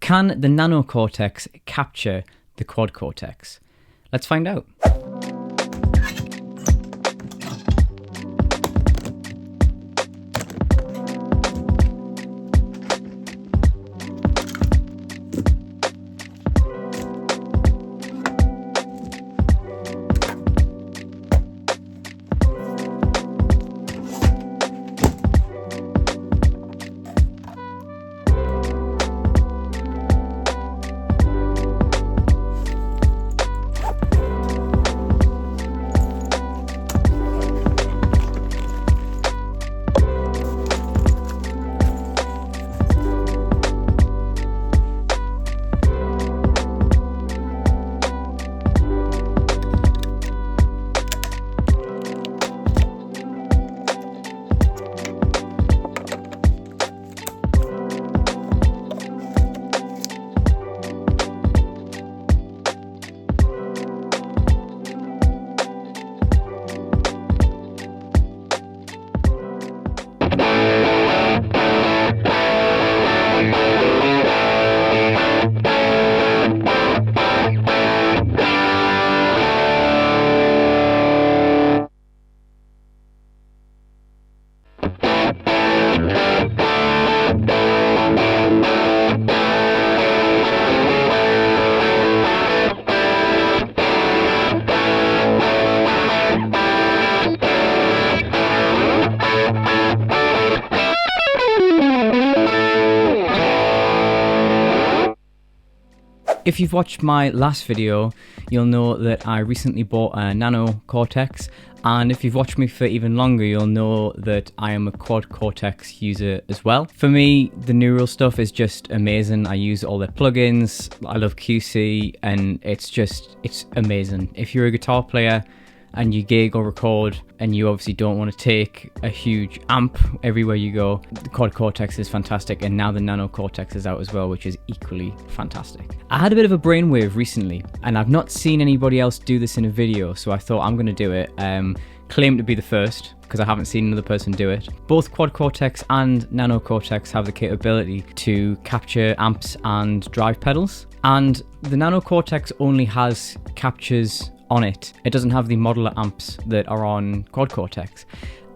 Can the Nano Cortex capture the Quad Cortex? Let's find out. If you've watched my last video, you'll know that I recently bought a Nano Cortex, and if you've watched me for even longer, you'll know that I am a Quad Cortex user as well. For me, the neural stuff is just amazing. I use all their plugins, I love QC, and it's amazing. If you're a guitar player and you gig or record and you obviously don't want to take a huge amp everywhere you go, the Quad Cortex is fantastic, and now the Nano Cortex is out as well, which is equally fantastic. I had a bit of a brainwave recently, and I've not seen anybody else do this in a video, so I thought I'm going to do it. Claim to be the first, because I haven't seen another person do it. Both Quad Cortex and Nano Cortex have the capability to capture amps and drive pedals, and the Nano Cortex only has captures on it. It doesn't have the modular amps that are on Quad Cortex.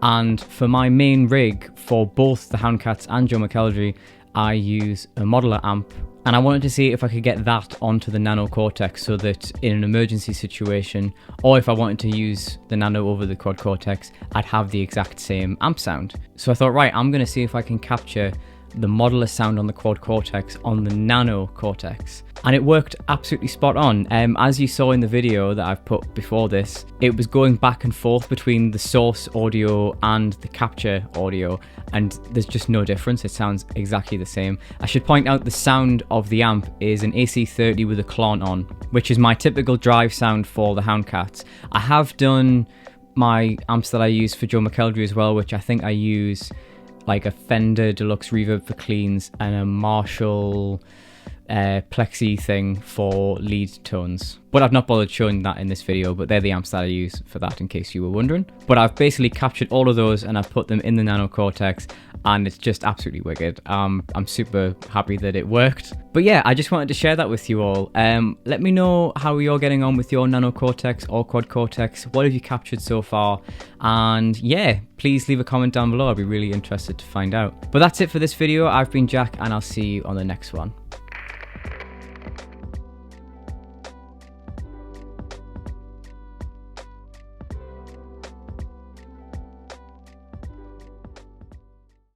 And for my main rig for both the Houndcats and Joe McElderry, I use a modular amp, and I wanted to see if I could get that onto the Nano Cortex so that in an emergency situation, or if I wanted to use the Nano over the Quad Cortex, I'd have the exact same amp sound. So I thought, right, I'm going to see if I can capture the modular sound on the Quad Cortex on the Nano Cortex. And it worked absolutely spot on. As you saw in the video that I've put before this, it was going back and forth between the source audio and the capture audio, and there's just no difference. It sounds exactly the same. I should point out the sound of the amp is an AC30 with a Klon on, which is my typical drive sound for the Houndcats. I have done my amps that I use for Joe McElderry as well, which I think I use like a Fender Deluxe Reverb for cleans and a Marshall plexi thing for lead tones, but I've not bothered showing that in this video, but they're the amps that I use for that, in case you were wondering. But I've basically captured all of those and I've put them in the Nano Cortex, and it's just absolutely wicked. I'm super happy that it worked. But yeah, I just wanted to share that with you all. Let me know how you're getting on with your Nano Cortex or Quad Cortex. What have you captured so far? And yeah, please leave a comment down below. I'd be really interested to find out. But that's it for this video. I've been Jack, and I'll see you on the next one.